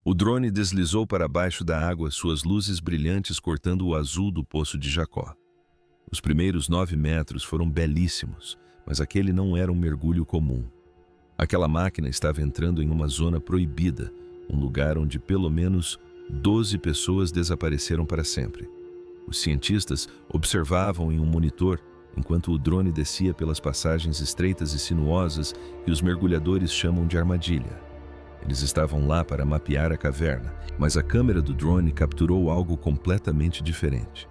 O drone deslizou para baixo da água, suas luzes brilhantes cortando o azul do Poço de Jacó. Os primeiros 9 metros foram belíssimos, mas aquele não era um mergulho comum. Aquela máquina estava entrando em uma zona proibida, um lugar onde pelo menos 12 pessoas desapareceram para sempre. Os cientistas observavam em um monitor enquanto o drone descia pelas passagens estreitas e sinuosas que os mergulhadores chamam de armadilha. Eles estavam lá para mapear a caverna, mas a câmera do drone capturou algo completamente diferente.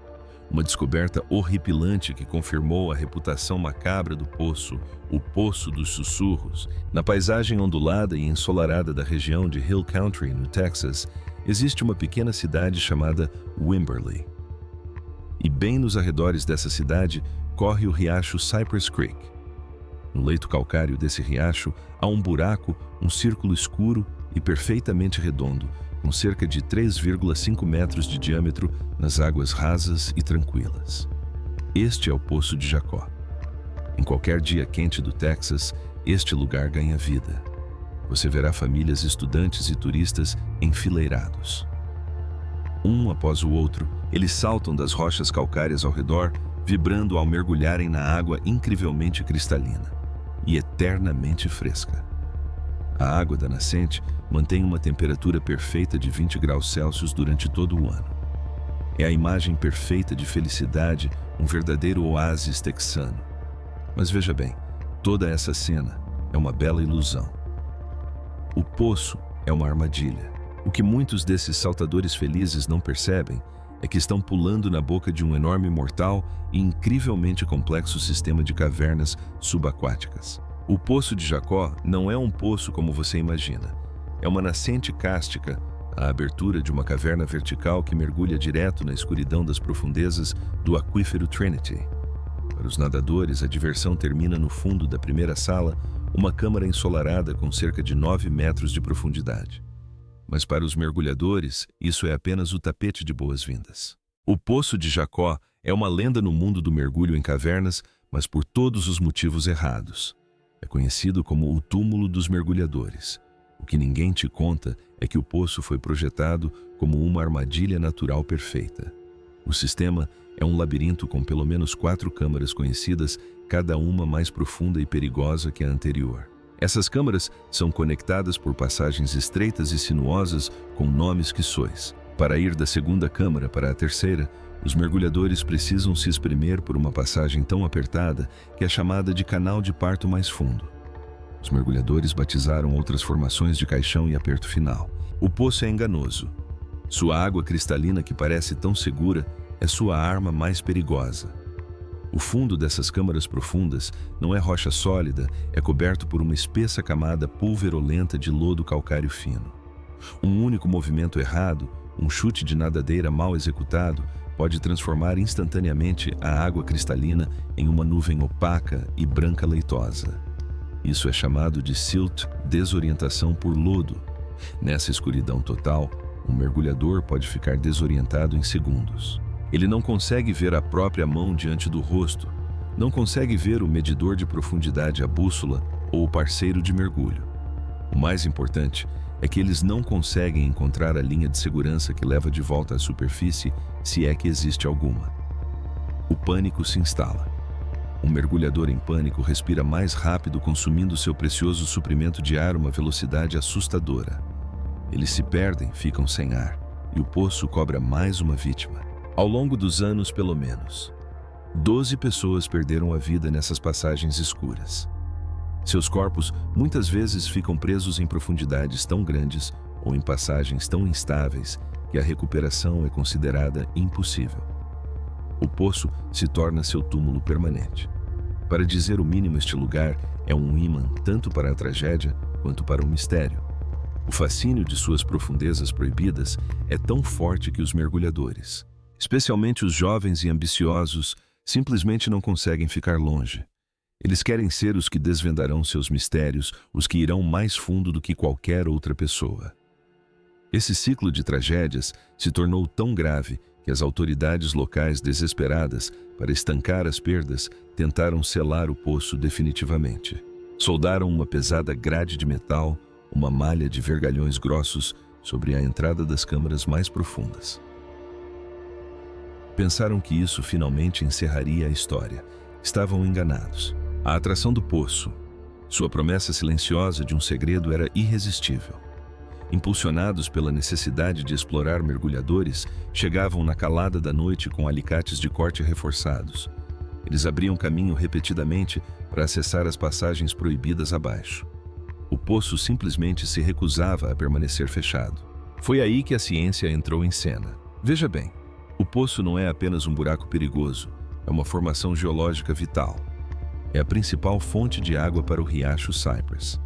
Uma descoberta horripilante que confirmou a reputação macabra do poço, o Poço dos Sussurros. Na paisagem ondulada e ensolarada da região de Hill Country, no Texas, existe uma pequena cidade chamada Wimberley. E bem nos arredores dessa cidade corre o riacho Cypress Creek. No leito calcário desse riacho há um buraco, um círculo escuro e perfeitamente redondo, com cerca de 3,5 metros de diâmetro nas águas rasas e tranquilas. Este é o Poço de Jacó. Em qualquer dia quente do Texas, este lugar ganha vida. Você verá famílias, estudantes e turistas enfileirados. Um após o outro, eles saltam das rochas calcárias ao redor, vibrando ao mergulharem na água incrivelmente cristalina e eternamente fresca. A água da nascente mantém uma temperatura perfeita de 20 graus Celsius durante todo o ano. É a imagem perfeita de felicidade, um verdadeiro oásis texano. Mas veja bem, toda essa cena é uma bela ilusão. O poço é uma armadilha. O que muitos desses saltadores felizes não percebem é que estão pulando na boca de um enorme mortal e incrivelmente complexo sistema de cavernas subaquáticas. O Poço de Jacó não é um poço como você imagina. É uma nascente cárstica, a abertura de uma caverna vertical que mergulha direto na escuridão das profundezas do aquífero Trinity. Para os nadadores, a diversão termina no fundo da primeira sala, uma câmara ensolarada com cerca de 9 metros de profundidade. Mas para os mergulhadores, isso é apenas o tapete de boas-vindas. O Poço de Jacó é uma lenda no mundo do mergulho em cavernas, mas por todos os motivos errados. É conhecido como o túmulo dos mergulhadores. O que ninguém te conta é que o poço foi projetado como uma armadilha natural perfeita. O sistema é um labirinto com pelo menos 4 câmaras conhecidas, cada uma mais profunda e perigosa que a anterior. Essas câmaras são conectadas por passagens estreitas e sinuosas com nomes que sois. Para ir da segunda câmara para a terceira, os mergulhadores precisam se espremer por uma passagem tão apertada que é chamada de canal de parto mais fundo. Os mergulhadores batizaram outras formações de caixão e aperto final. O poço é enganoso. Sua água cristalina, que parece tão segura, é sua arma mais perigosa. O fundo dessas câmaras profundas não é rocha sólida, é coberto por uma espessa camada pulverulenta de lodo calcário fino. Um único movimento errado, um chute de nadadeira mal executado, pode transformar instantaneamente a água cristalina em uma nuvem opaca e branca leitosa. Isso é chamado de silt, desorientação por lodo. Nessa escuridão total, um mergulhador pode ficar desorientado em segundos. Ele não consegue ver a própria mão diante do rosto, não consegue ver o medidor de profundidade, a bússola ou o parceiro de mergulho. O mais importante é que eles não conseguem encontrar a linha de segurança que leva de volta à superfície, se é que existe alguma. O pânico se instala. Um mergulhador em pânico respira mais rápido, consumindo seu precioso suprimento de ar a uma velocidade assustadora. Eles se perdem, ficam sem ar, e o poço cobra mais uma vítima. Ao longo dos anos, pelo menos, 12 pessoas perderam a vida nessas passagens escuras. Seus corpos muitas vezes ficam presos em profundidades tão grandes ou em passagens tão instáveis que a recuperação é considerada impossível. O poço se torna seu túmulo permanente. Para dizer o mínimo, este lugar é um ímã tanto para a tragédia quanto para o mistério. O fascínio de suas profundezas proibidas é tão forte que os mergulhadores, especialmente os jovens e ambiciosos, simplesmente não conseguem ficar longe. Eles querem ser os que desvendarão seus mistérios, os que irão mais fundo do que qualquer outra pessoa. Esse ciclo de tragédias se tornou tão grave que as autoridades locais, desesperadas para estancar as perdas, tentaram selar o poço definitivamente. Soldaram uma pesada grade de metal, uma malha de vergalhões grossos, sobre a entrada das câmaras mais profundas. Pensaram que isso finalmente encerraria a história. Estavam enganados. A atração do poço, sua promessa silenciosa de um segredo, era irresistível. Impulsionados pela necessidade de explorar, mergulhadores chegavam na calada da noite com alicates de corte reforçados. Eles abriam caminho repetidamente para acessar as passagens proibidas abaixo. O poço simplesmente se recusava a permanecer fechado. Foi aí que a ciência entrou em cena. Veja bem, o poço não é apenas um buraco perigoso, é uma formação geológica vital. É a principal fonte de água para o riacho Cypress.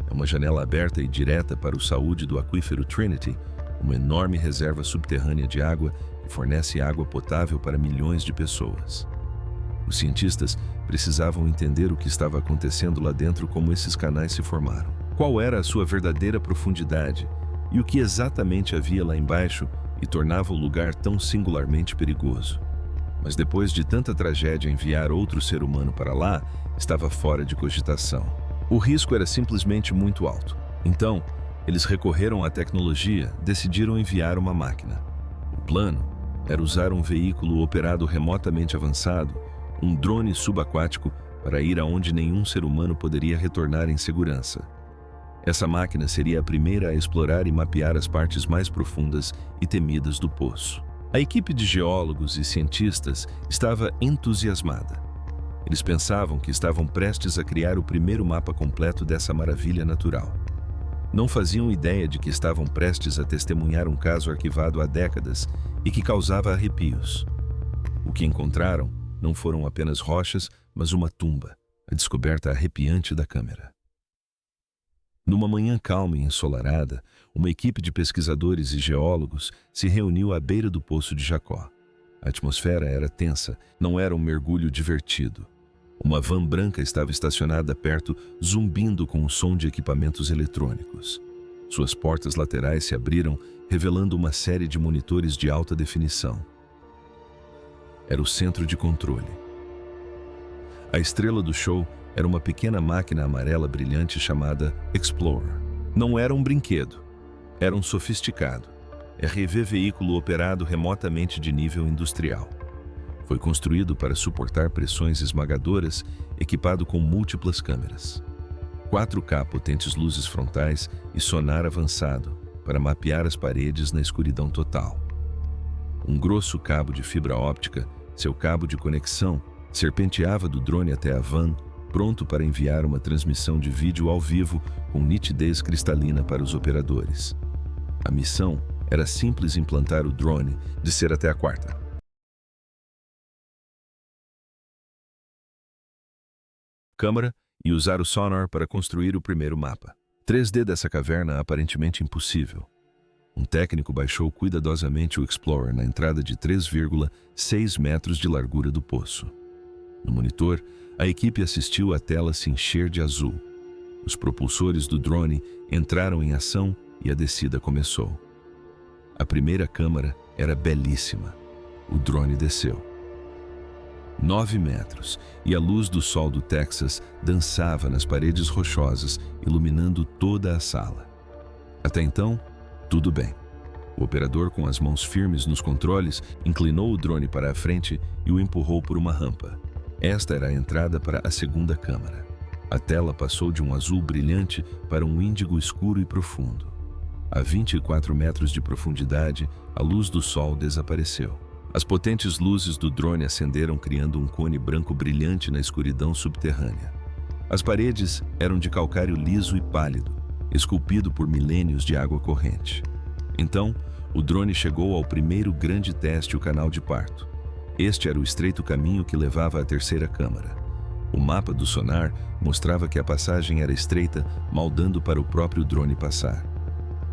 É uma janela aberta e direta para o saúde do aquífero Trinity, uma enorme reserva subterrânea de água que fornece água potável para milhões de pessoas. Os cientistas precisavam entender o que estava acontecendo lá dentro, como esses canais se formaram. Qual era a sua verdadeira profundidade e o que exatamente havia lá embaixo e tornava o lugar tão singularmente perigoso. Mas depois de tanta tragédia, enviar outro ser humano para lá estava fora de cogitação. O risco era simplesmente muito alto. Então, eles recorreram à tecnologia, decidiram enviar uma máquina. O plano era usar um veículo operado remotamente avançado, um drone subaquático, para ir aonde nenhum ser humano poderia retornar em segurança. Essa máquina seria a primeira a explorar e mapear as partes mais profundas e temidas do poço. A equipe de geólogos e cientistas estava entusiasmada. Eles pensavam que estavam prestes a criar o primeiro mapa completo dessa maravilha natural. Não faziam ideia de que estavam prestes a testemunhar um caso arquivado há décadas e que causava arrepios. O que encontraram não foram apenas rochas, mas uma tumba, a descoberta arrepiante da câmera. Numa manhã calma e ensolarada, uma equipe de pesquisadores e geólogos se reuniu à beira do Poço de Jacó. A atmosfera era tensa, não era um mergulho divertido. Uma van branca estava estacionada perto, zumbindo com o som de equipamentos eletrônicos. Suas portas laterais se abriram, revelando uma série de monitores de alta definição. Era o centro de controle. A estrela do show era uma pequena máquina amarela brilhante chamada Explorer. Não era um brinquedo, era um sofisticado RV veículo operado remotamente de nível industrial. Foi construído para suportar pressões esmagadoras, equipado com múltiplas câmeras. 4K potentes luzes frontais e sonar avançado para mapear as paredes na escuridão total. Um grosso cabo de fibra óptica, seu cabo de conexão, serpenteava do drone até a van, pronto para enviar uma transmissão de vídeo ao vivo com nitidez cristalina para os operadores. A missão era simples: implantar o drone, descer até a quarta câmara e usar o sonar para construir o primeiro mapa 3D dessa caverna aparentemente impossível. Um técnico baixou cuidadosamente o Explorer na entrada de 3,6 metros de largura do poço. No monitor, a equipe assistiu a tela se encher de azul. Os propulsores do drone entraram em ação e a descida começou. A primeira câmara era belíssima. O drone desceu. 9 metros, e a luz do sol do Texas dançava nas paredes rochosas, iluminando toda a sala. Até então, tudo bem. O operador, com as mãos firmes nos controles, inclinou o drone para a frente e o empurrou por uma rampa. Esta era a entrada para a segunda câmara. A tela passou de um azul brilhante para um índigo escuro e profundo. A 24 metros de profundidade, a luz do sol desapareceu. As potentes luzes do drone acenderam, criando um cone branco brilhante na escuridão subterrânea. As paredes eram de calcário liso e pálido, esculpido por milênios de água corrente. Então, o drone chegou ao primeiro grande teste, o canal de parto. Este era o estreito caminho que levava à terceira câmara. O mapa do sonar mostrava que a passagem era estreita, mal dando para o próprio drone passar.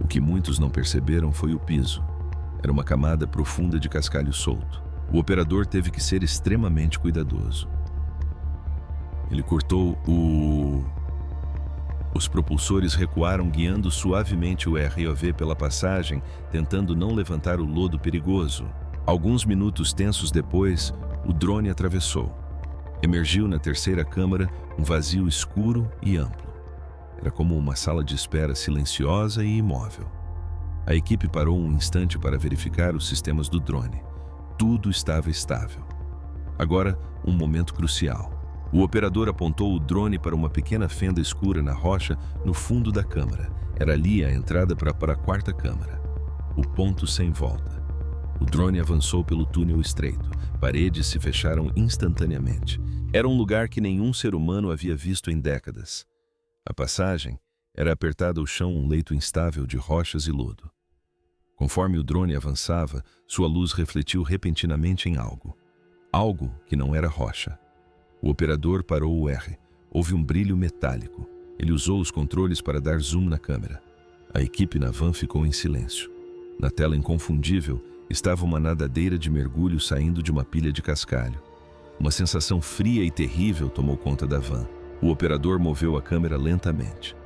O que muitos não perceberam foi o piso. Era uma camada profunda de cascalho solto. O operador teve que ser extremamente cuidadoso. Ele cortou Os propulsores recuaram, guiando suavemente o ROV pela passagem, tentando não levantar o lodo perigoso. Alguns minutos tensos depois, o drone atravessou. Emergiu na terceira câmara, um vazio escuro e amplo. Era como uma sala de espera silenciosa e imóvel. A equipe parou um instante para verificar os sistemas do drone. Tudo estava estável. Agora, um momento crucial. O operador apontou o drone para uma pequena fenda escura na rocha no fundo da câmara. Era ali a entrada para a quarta câmara. O ponto sem volta. O drone avançou pelo túnel estreito. Paredes se fecharam instantaneamente. Era um lugar que nenhum ser humano havia visto em décadas. A passagem era apertada ao chão, um leito instável de rochas e lodo. Conforme o drone avançava, sua luz refletiu repentinamente em algo. Algo que não era rocha. O operador parou o R. Houve um brilho metálico. Ele usou os controles para dar zoom na câmera. A equipe na van ficou em silêncio. Na tela inconfundível, estava uma nadadeira de mergulho saindo de uma pilha de cascalho. Uma sensação fria e terrível tomou conta da van. O operador moveu a câmera lentamente.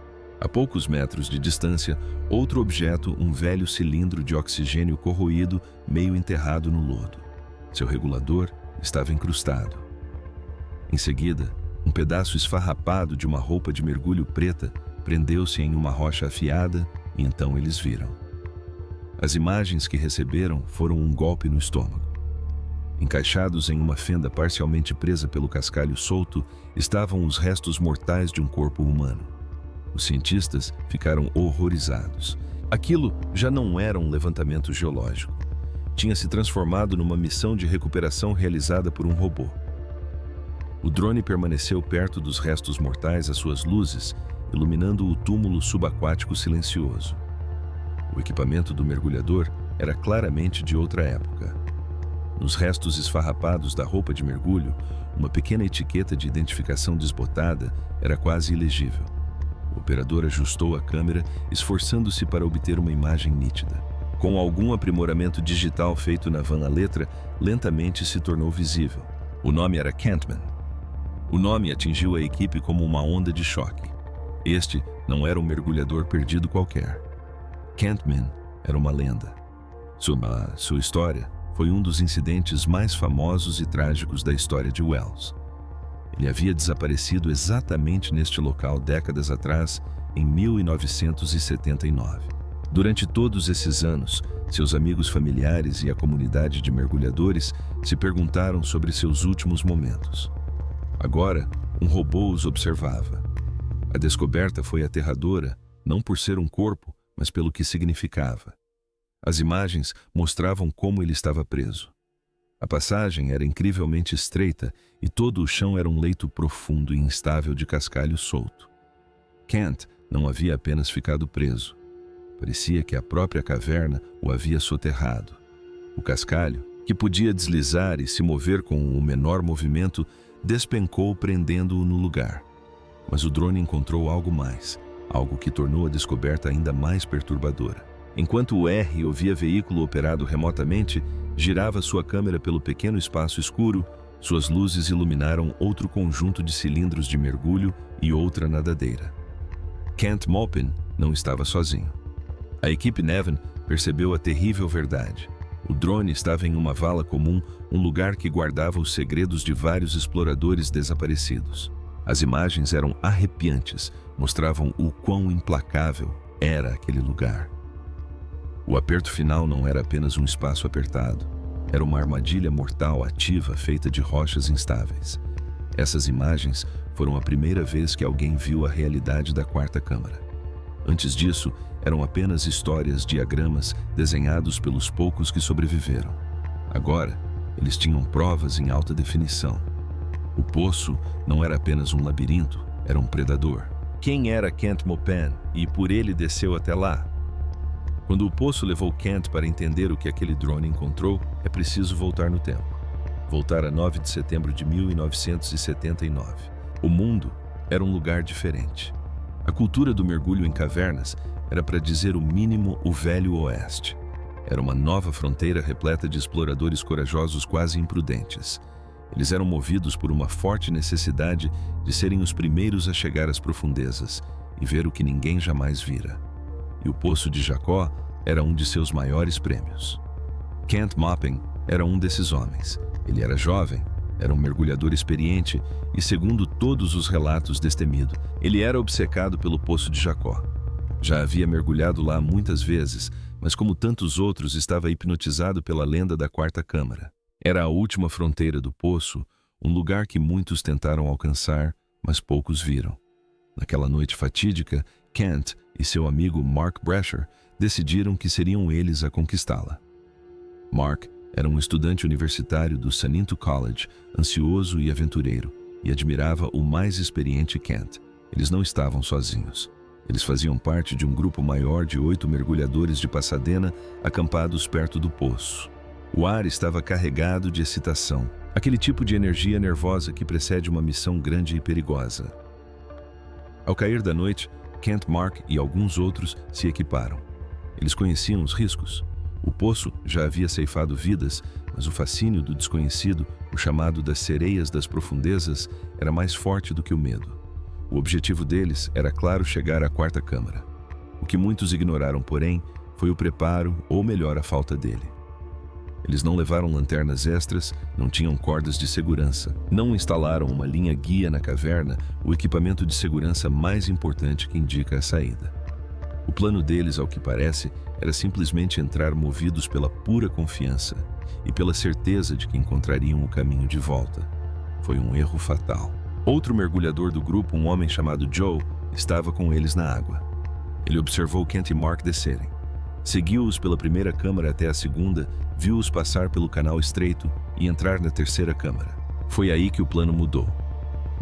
A poucos metros de distância, outro objeto, um velho cilindro de oxigênio corroído, meio enterrado no lodo. Seu regulador estava incrustado. Em seguida, um pedaço esfarrapado de uma roupa de mergulho preta prendeu-se em uma rocha afiada e então eles viram. As imagens que receberam foram um golpe no estômago. Encaixados em uma fenda parcialmente presa pelo cascalho solto, estavam os restos mortais de um corpo humano. Os cientistas ficaram horrorizados. Aquilo já não era um levantamento geológico. Tinha se transformado numa missão de recuperação realizada por um robô. O drone permaneceu perto dos restos mortais às suas luzes, iluminando o túmulo subaquático silencioso. O equipamento do mergulhador era claramente de outra época. Nos restos esfarrapados da roupa de mergulho, uma pequena etiqueta de identificação desbotada era quase ilegível. O operador ajustou a câmera, esforçando-se para obter uma imagem nítida. Com algum aprimoramento digital feito na van, a letra lentamente se tornou visível. O nome era Kentman. O nome atingiu a equipe como uma onda de choque. Este não era um mergulhador perdido qualquer. Kentman era uma lenda. Sua história foi um dos incidentes mais famosos e trágicos da história de Wells. Ele havia desaparecido exatamente neste local décadas atrás, em 1979. Durante todos esses anos, seus amigos familiares e a comunidade de mergulhadores se perguntaram sobre seus últimos momentos. Agora, um robô os observava. A descoberta foi aterradora, não por ser um corpo, mas pelo que significava. As imagens mostravam como ele estava preso. A passagem era incrivelmente estreita e todo o chão era um leito profundo e instável de cascalho solto. Kent não havia apenas ficado preso. Parecia que a própria caverna o havia soterrado. O cascalho, que podia deslizar e se mover com o menor movimento, despencou prendendo-o no lugar. Mas o drone encontrou algo mais, algo que tornou a descoberta ainda mais perturbadora. Enquanto o R ouvia veículo operado remotamente, girava sua câmera pelo pequeno espaço escuro, suas luzes iluminaram outro conjunto de cilindros de mergulho e outra nadadeira. Kent Maupin não estava sozinho. A equipe Neven percebeu a terrível verdade. O drone estava em uma vala comum, um lugar que guardava os segredos de vários exploradores desaparecidos. As imagens eram arrepiantes, mostravam o quão implacável era aquele lugar. O aperto final não era apenas um espaço apertado. Era uma armadilha mortal ativa feita de rochas instáveis. Essas imagens foram a primeira vez que alguém viu a realidade da quarta câmara. Antes disso, eram apenas histórias, diagramas desenhados pelos poucos que sobreviveram. Agora, eles tinham provas em alta definição. O poço não era apenas um labirinto, era um predador. Quem era Kent Maupin e por ele desceu até lá? Quando o poço levou Kent para entender o que aquele drone encontrou, é preciso voltar no tempo. Voltar a 9 de setembro de 1979. O mundo era um lugar diferente. A cultura do mergulho em cavernas era, para dizer o mínimo, o Velho Oeste. Era uma nova fronteira repleta de exploradores corajosos quase imprudentes. Eles eram movidos por uma forte necessidade de serem os primeiros a chegar às profundezas e ver o que ninguém jamais vira. E o Poço de Jacó era um de seus maiores prêmios. Kent Maupin era um desses homens. Ele era jovem, era um mergulhador experiente e, segundo todos os relatos, destemido. Ele era obcecado pelo Poço de Jacó. Já havia mergulhado lá muitas vezes, mas como tantos outros estava hipnotizado pela lenda da quarta câmara. Era a última fronteira do poço, um lugar que muitos tentaram alcançar, mas poucos viram. Naquela noite fatídica, Kent e seu amigo Mark Brasher decidiram que seriam eles a conquistá-la. Mark era um estudante universitário do Saninto College, ansioso e aventureiro, e admirava o mais experiente Kent. Eles não estavam sozinhos. Eles faziam parte de um grupo maior de 8 mergulhadores de Pasadena acampados perto do poço. O ar estava carregado de excitação, aquele tipo de energia nervosa que precede uma missão grande e perigosa. Ao cair da noite, Kent, Mark e alguns outros se equiparam. Eles conheciam os riscos. O poço já havia ceifado vidas, mas o fascínio do desconhecido, o chamado das sereias das profundezas, era mais forte do que o medo. O objetivo deles era, claro, chegar à quarta câmara. O que muitos ignoraram, porém, foi o preparo, ou melhor, a falta dele. Eles não levaram lanternas extras, não tinham cordas de segurança, não instalaram uma linha guia na caverna, o equipamento de segurança mais importante que indica a saída. O plano deles, ao que parece, era simplesmente entrar movidos pela pura confiança e pela certeza de que encontrariam o caminho de volta. Foi um erro fatal. Outro mergulhador do grupo, um homem chamado Joe, estava com eles na água. Ele observou Kent e Mark descerem. Seguiu-os pela primeira câmara até a segunda, viu-os passar pelo canal estreito e entrar na terceira câmara. Foi aí que o plano mudou.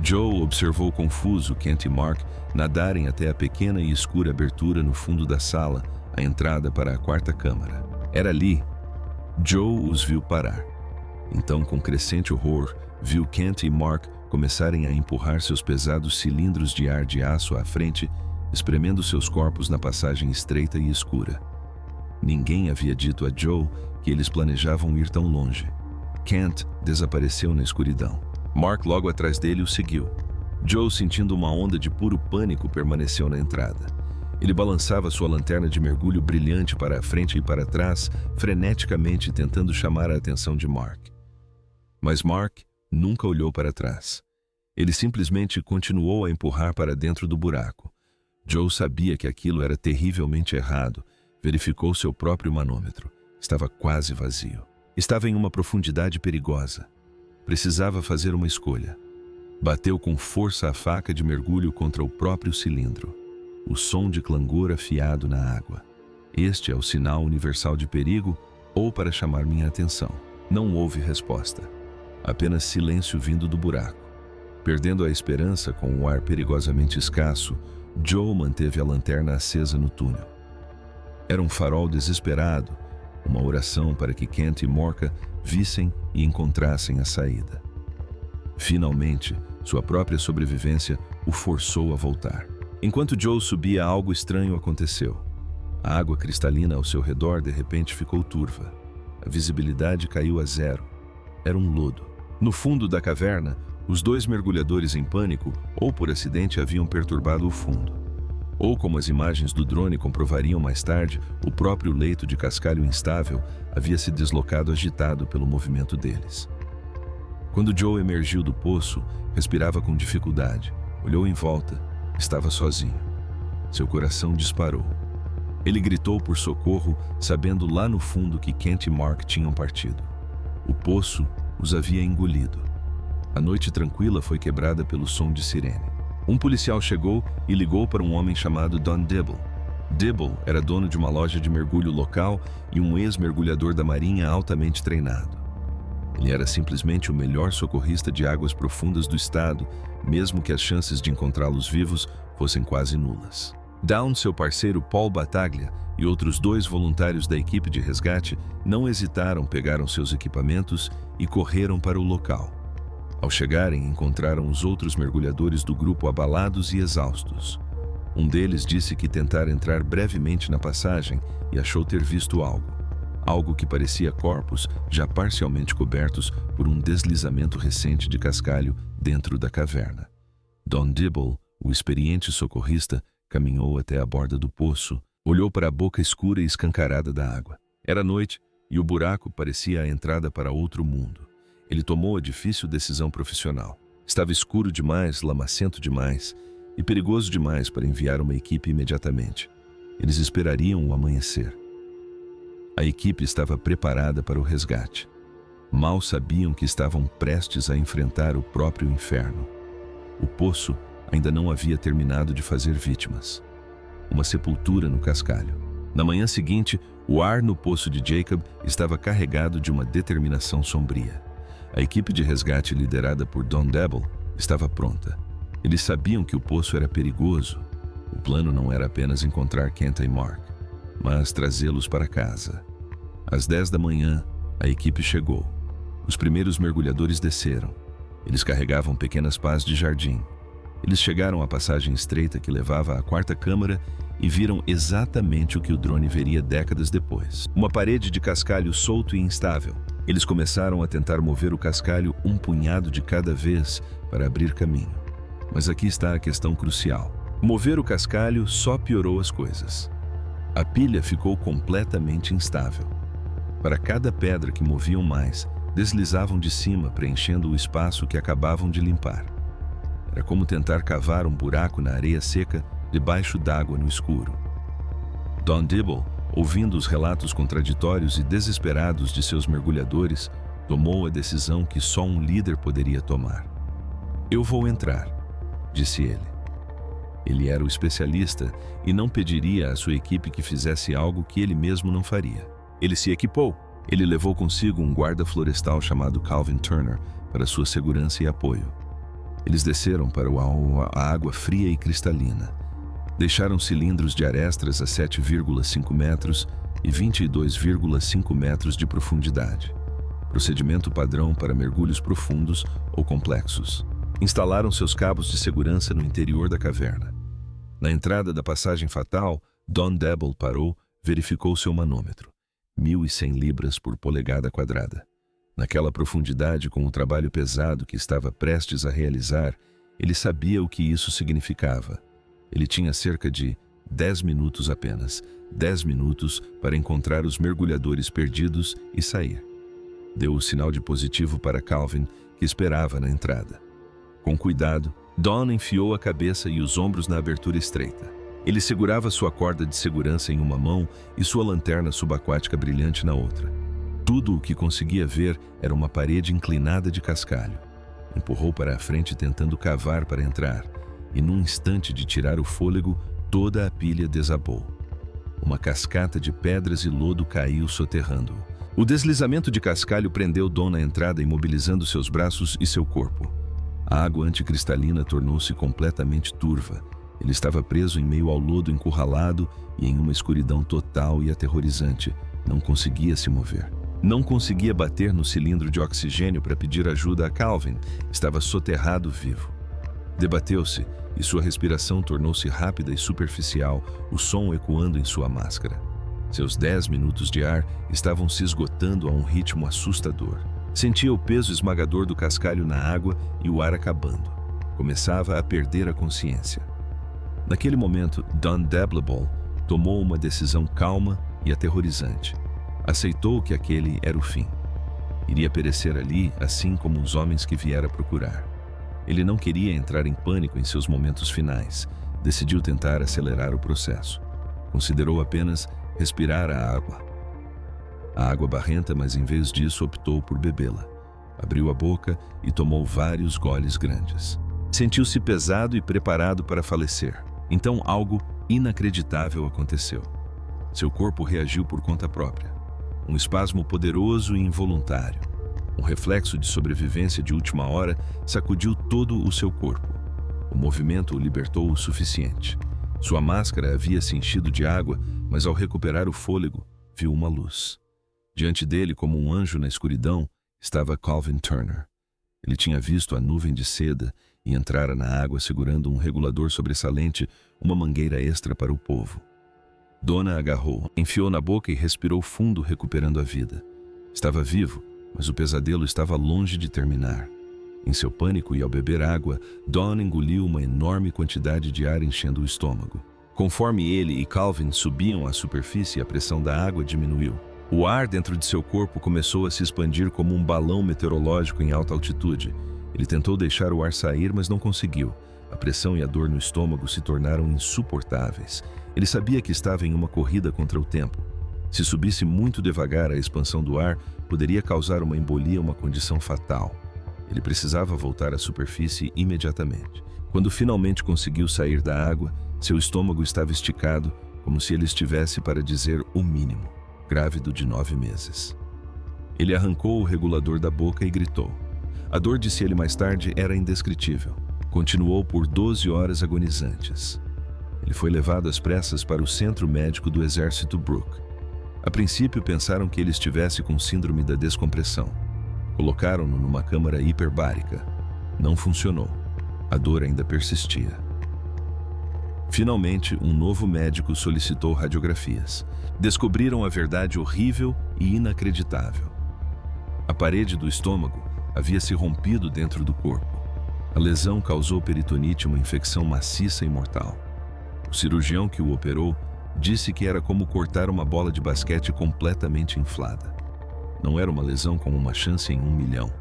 Joe observou confuso Kent e Mark nadarem até a pequena e escura abertura no fundo da sala, a entrada para a quarta câmara. Era ali. Joe os viu parar. Então, com crescente horror, viu Kent e Mark começarem a empurrar seus pesados cilindros de ar de aço à frente, espremendo seus corpos na passagem estreita e escura. Ninguém havia dito a Joe que eles planejavam ir tão longe. Kent desapareceu na escuridão. Mark logo atrás dele o seguiu. Joe, sentindo uma onda de puro pânico, permaneceu na entrada. Ele balançava sua lanterna de mergulho brilhante para a frente e para trás, freneticamente tentando chamar a atenção de Mark. Mas Mark nunca olhou para trás. Ele simplesmente continuou a empurrar para dentro do buraco. Joe sabia que aquilo era terrivelmente errado. Verificou seu próprio manômetro. Estava quase vazio. Estava em uma profundidade perigosa. Precisava fazer uma escolha. Bateu com força a faca de mergulho contra o próprio cilindro. O som de clangor afiado na água. Este é o sinal universal de perigo ou para chamar minha atenção. Não houve resposta. Apenas silêncio vindo do buraco. Perdendo a esperança com o ar perigosamente escasso, Joe manteve a lanterna acesa no túnel. Era um farol desesperado, uma oração para que Kent e Morka vissem e encontrassem a saída. Finalmente, sua própria sobrevivência o forçou a voltar. Enquanto Joe subia, algo estranho aconteceu. A água cristalina ao seu redor de repente ficou turva. A visibilidade caiu a zero. Era um lodo. No fundo da caverna, os 2 mergulhadores em pânico, ou por acidente, haviam perturbado o fundo. Ou, como as imagens do drone comprovariam mais tarde, o próprio leito de cascalho instável havia se deslocado agitado pelo movimento deles. Quando Joe emergiu do poço, respirava com dificuldade. Olhou em volta. Estava sozinho. Seu coração disparou. Ele gritou por socorro, sabendo lá no fundo que Kent e Mark tinham partido. O poço os havia engolido. A noite tranquila foi quebrada pelo som de sirene. Um policial chegou e ligou para um homem chamado Don Dibble. Dibble era dono de uma loja de mergulho local e um ex-mergulhador da Marinha altamente treinado. Ele era simplesmente o melhor socorrista de águas profundas do estado, mesmo que as chances de encontrá-los vivos fossem quase nulas. Down, seu parceiro Paul Battaglia e outros 2 voluntários da equipe de resgate não hesitaram, pegaram seus equipamentos e correram para o local. Ao chegarem, encontraram os outros mergulhadores do grupo abalados e exaustos. Um deles disse que tentara entrar brevemente na passagem e achou ter visto algo que parecia corpos já parcialmente cobertos por um deslizamento recente de cascalho dentro da caverna. Don Dibble, o experiente socorrista, caminhou até a borda do poço, olhou para a boca escura e escancarada da água. Era noite e o buraco parecia a entrada para outro mundo. Ele tomou a difícil decisão profissional. Estava escuro demais, lamacento demais e perigoso demais para enviar uma equipe imediatamente. Eles esperariam o amanhecer. A equipe estava preparada para o resgate. Mal sabiam que estavam prestes a enfrentar o próprio inferno. O poço ainda não havia terminado de fazer vítimas. Uma sepultura no cascalho. Na manhã seguinte, o ar no poço de Jacob estava carregado de uma determinação sombria. A equipe de resgate liderada por Don Debble estava pronta. Eles sabiam que o poço era perigoso. O plano não era apenas encontrar Kenta e Mark, mas trazê-los para casa. Às 10 da manhã, a equipe chegou. Os primeiros mergulhadores desceram. Eles carregavam pequenas pás de jardim. Eles chegaram à passagem estreita que levava à quarta câmara e viram exatamente o que o drone veria décadas depois. Uma parede de cascalho solto e instável. Eles começaram a tentar mover o cascalho um punhado de cada vez para abrir caminho. Mas aqui está a questão crucial. Mover o cascalho só piorou as coisas. A pilha ficou completamente instável. Para cada pedra que moviam mais, deslizavam de cima, preenchendo o espaço que acabavam de limpar. Era como tentar cavar um buraco na areia seca debaixo d'água no escuro. Don Dibble, ouvindo os relatos contraditórios e desesperados de seus mergulhadores, tomou a decisão que só um líder poderia tomar. "Eu vou entrar", disse ele. Ele era o especialista e não pediria à sua equipe que fizesse algo que ele mesmo não faria. Ele se equipou. Ele levou consigo um guarda florestal chamado Calvin Turner para sua segurança e apoio. Eles desceram para a água fria e cristalina. Deixaram cilindros de arestras a 7,5 metros e 22,5 metros de profundidade. Procedimento padrão para mergulhos profundos ou complexos. Instalaram seus cabos de segurança no interior da caverna. Na entrada da passagem fatal, Don Debble parou, verificou seu manômetro. 1.100 libras por polegada quadrada. Naquela profundidade, com o trabalho pesado que estava prestes a realizar, ele sabia o que isso significava. Ele tinha cerca de 10 minutos apenas. 10 minutos para encontrar os mergulhadores perdidos e sair. Deu o sinal de positivo para Calvin, que esperava na entrada. Com cuidado, Don enfiou a cabeça e os ombros na abertura estreita. Ele segurava sua corda de segurança em uma mão e sua lanterna subaquática brilhante na outra. Tudo o que conseguia ver era uma parede inclinada de cascalho. Empurrou para a frente tentando cavar para entrar, e num instante de tirar o fôlego, toda a pilha desabou. Uma cascata de pedras e lodo caiu soterrando-o. O deslizamento de cascalho prendeu Don na entrada, imobilizando seus braços e seu corpo. A água anticristalina tornou-se completamente turva. Ele estava preso em meio ao lodo encurralado e em uma escuridão total e aterrorizante. Não conseguia se mover. Não conseguia bater no cilindro de oxigênio para pedir ajuda a Calvin. Estava soterrado vivo. Debateu-se e sua respiração tornou-se rápida e superficial, o som ecoando em sua máscara. Seus 10 minutos de ar estavam se esgotando a um ritmo assustador. Sentia o peso esmagador do cascalho na água e o ar acabando. Começava a perder a consciência. Naquele momento, Don Debble tomou uma decisão calma e aterrorizante. Aceitou que aquele era o fim. Iria perecer ali, assim como os homens que viera procurar. Ele não queria entrar em pânico em seus momentos finais. Decidiu tentar acelerar o processo. Considerou apenas respirar a água. A água barrenta, mas em vez disso optou por bebê-la. Abriu a boca e tomou vários goles grandes. Sentiu-se pesado e preparado para falecer. Então algo inacreditável aconteceu. Seu corpo reagiu por conta própria. Um espasmo poderoso e involuntário. Um reflexo de sobrevivência de última hora sacudiu todo o seu corpo. O movimento o libertou o suficiente. Sua máscara havia se enchido de água, mas ao recuperar o fôlego, viu uma luz. Diante dele, como um anjo na escuridão, estava Calvin Turner. Ele tinha visto a nuvem de seda e entrara na água segurando um regulador sobressalente, uma mangueira extra para o povo. Dona agarrou, enfiou na boca e respirou fundo, recuperando a vida. Estava vivo, mas o pesadelo estava longe de terminar. Em seu pânico e ao beber água, Don engoliu uma enorme quantidade de ar enchendo o estômago. Conforme ele e Calvin subiam à superfície, a pressão da água diminuiu. O ar dentro de seu corpo começou a se expandir como um balão meteorológico em alta altitude. Ele tentou deixar o ar sair, mas não conseguiu. A pressão e a dor no estômago se tornaram insuportáveis. Ele sabia que estava em uma corrida contra o tempo. Se subisse muito devagar, a expansão do ar poderia causar uma embolia, uma condição fatal. Ele precisava voltar à superfície imediatamente. Quando finalmente conseguiu sair da água, seu estômago estava esticado, como se ele estivesse para dizer o mínimo, grávido de 9 meses. Ele arrancou o regulador da boca e gritou. A dor, disse ele mais tarde, era indescritível. Continuou por 12 horas agonizantes. Ele foi levado às pressas para o centro médico do exército Brooke. A princípio pensaram que ele estivesse com síndrome da descompressão. Colocaram-no numa câmara hiperbárica. Não funcionou. A dor ainda persistia. Finalmente, um novo médico solicitou radiografias. Descobriram a verdade horrível e inacreditável. A parede do estômago havia se rompido dentro do corpo. A lesão causou peritonite, uma infecção maciça e mortal. O cirurgião que o operou disse que era como cortar uma bola de basquete completamente inflada. Não era uma lesão com uma chance em 1 milhão.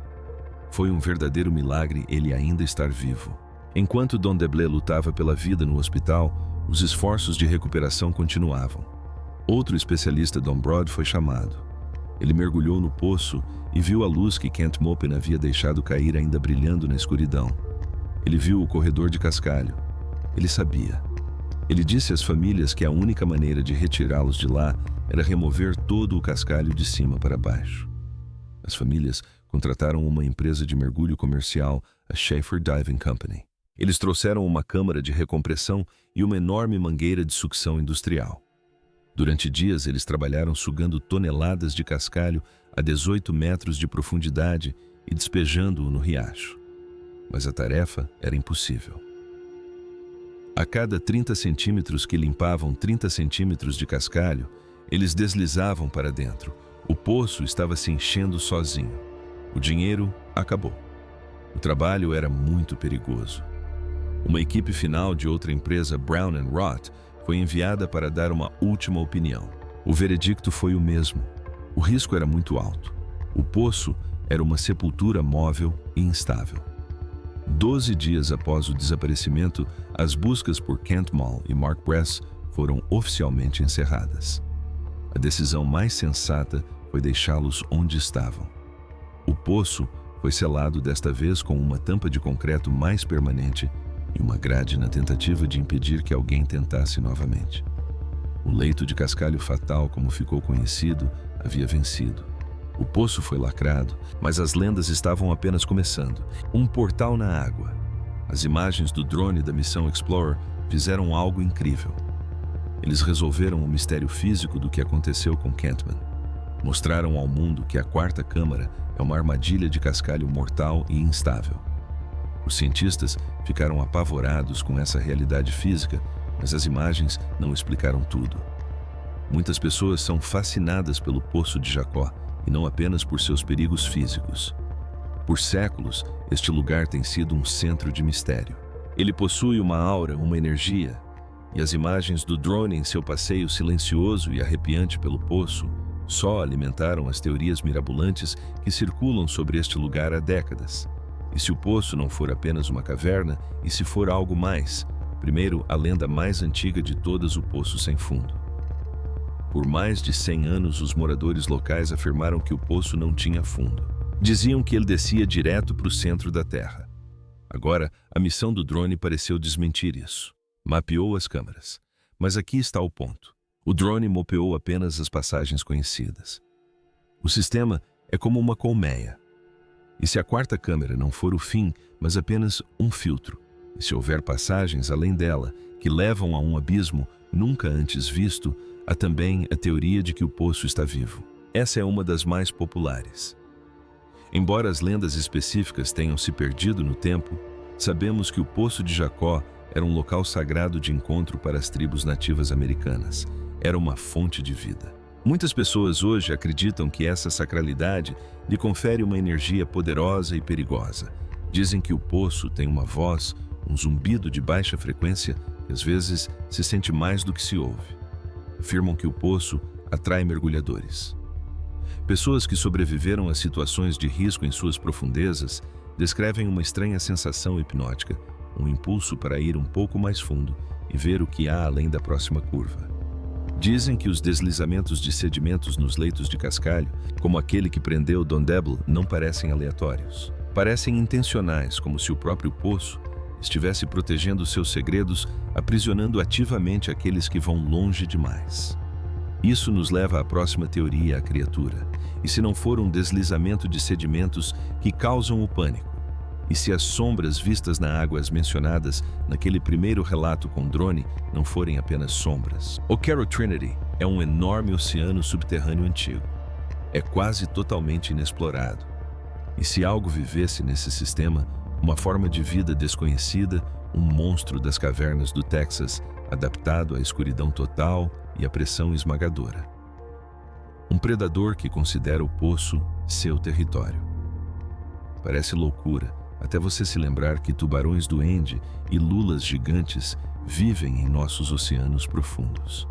Foi um verdadeiro milagre ele ainda estar vivo. Enquanto Don Deblé lutava pela vida no hospital, os esforços de recuperação continuavam. Outro especialista, Don Broad, foi chamado. Ele mergulhou no poço e viu a luz que Kent Maupin havia deixado cair ainda brilhando na escuridão. Ele viu o corredor de cascalho. Ele sabia. Ele disse às famílias que a única maneira de retirá-los de lá era remover todo o cascalho de cima para baixo. As famílias contrataram uma empresa de mergulho comercial, a Schaefer Diving Company. Eles trouxeram uma câmara de recompressão e uma enorme mangueira de sucção industrial. Durante dias, eles trabalharam sugando toneladas de cascalho a 18 metros de profundidade e despejando-o no riacho. Mas a tarefa era impossível. A cada 30 centímetros que limpavam 30 centímetros de cascalho, eles deslizavam para dentro. O poço estava se enchendo sozinho. O dinheiro acabou. O trabalho era muito perigoso. Uma equipe final de outra empresa, Brown & Roth, foi enviada para dar uma última opinião. O veredicto foi o mesmo. O risco era muito alto. O poço era uma sepultura móvel e instável. 12 dias após o desaparecimento, as buscas por Kent Mall e Mark Bress foram oficialmente encerradas. A decisão mais sensata foi deixá-los onde estavam. O poço foi selado desta vez com uma tampa de concreto mais permanente e uma grade na tentativa de impedir que alguém tentasse novamente. O leito de cascalho fatal, como ficou conhecido, havia vencido. O poço foi lacrado, mas as lendas estavam apenas começando. Um portal na água. As imagens do drone da missão Explorer fizeram algo incrível. Eles resolveram o mistério físico do que aconteceu com Kentman. Mostraram ao mundo que a quarta câmara é uma armadilha de cascalho mortal e instável. Os cientistas ficaram apavorados com essa realidade física, mas as imagens não explicaram tudo. Muitas pessoas são fascinadas pelo Poço de Jacó, e não apenas por seus perigos físicos. Por séculos, este lugar tem sido um centro de mistério. Ele possui uma aura, uma energia, e as imagens do drone em seu passeio silencioso e arrepiante pelo poço só alimentaram as teorias mirabolantes que circulam sobre este lugar há décadas. E se o poço não for apenas uma caverna, e se for algo mais? Primeiro, a lenda mais antiga de todas, o Poço Sem Fundo. Por mais de 100 anos, os moradores locais afirmaram que o poço não tinha fundo. Diziam que ele descia direto para o centro da Terra. Agora, a missão do drone pareceu desmentir isso. Mapeou as câmaras. Mas aqui está o ponto. O drone mapeou apenas as passagens conhecidas. O sistema é como uma colmeia. E se a quarta câmera não for o fim, mas apenas um filtro, e se houver passagens além dela que levam a um abismo nunca antes visto, há também a teoria de que o poço está vivo. Essa é uma das mais populares. Embora as lendas específicas tenham se perdido no tempo, sabemos que o Poço de Jacó era um local sagrado de encontro para as tribos nativas americanas. Era uma fonte de vida. Muitas pessoas hoje acreditam que essa sacralidade lhe confere uma energia poderosa e perigosa. Dizem que o poço tem uma voz, um zumbido de baixa frequência e às vezes se sente mais do que se ouve. Afirmam que o poço atrai mergulhadores. Pessoas que sobreviveram a situações de risco em suas profundezas descrevem uma estranha sensação hipnótica, um impulso para ir um pouco mais fundo e ver o que há além da próxima curva. Dizem que os deslizamentos de sedimentos nos leitos de cascalho, como aquele que prendeu Don Debble, não parecem aleatórios. Parecem intencionais, como se o próprio poço estivesse protegendo seus segredos, aprisionando ativamente aqueles que vão longe demais. Isso nos leva à próxima teoria, a criatura. E se não for um deslizamento de sedimentos que causam o pânico? E se as sombras vistas na água as mencionadas naquele primeiro relato com drone não forem apenas sombras? O Carroll Trinity é um enorme oceano subterrâneo antigo. É quase totalmente inexplorado. E se algo vivesse nesse sistema, uma forma de vida desconhecida, um monstro das cavernas do Texas, adaptado à escuridão total e à pressão esmagadora. Um predador que considera o poço seu território. Parece loucura, até você se lembrar que tubarões-duende e lulas gigantes vivem em nossos oceanos profundos.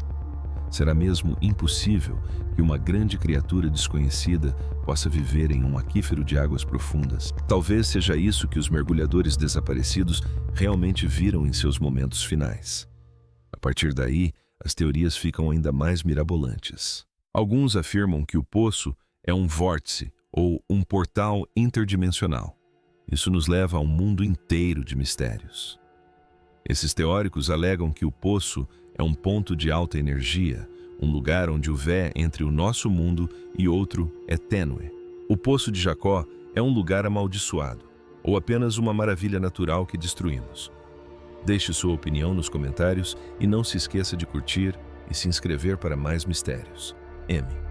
Será mesmo impossível que uma grande criatura desconhecida possa viver em um aquífero de águas profundas. Talvez seja isso que os mergulhadores desaparecidos realmente viram em seus momentos finais. A partir daí, as teorias ficam ainda mais mirabolantes. Alguns afirmam que o poço é um vórtice ou um portal interdimensional. Isso nos leva a um mundo inteiro de mistérios. Esses teóricos alegam que o poço é um ponto de alta energia, um lugar onde o vé entre o nosso mundo e outro é tênue. O Poço de Jacó é um lugar amaldiçoado, ou apenas uma maravilha natural que destruímos. Deixe sua opinião nos comentários e não se esqueça de curtir e se inscrever para mais mistérios. M.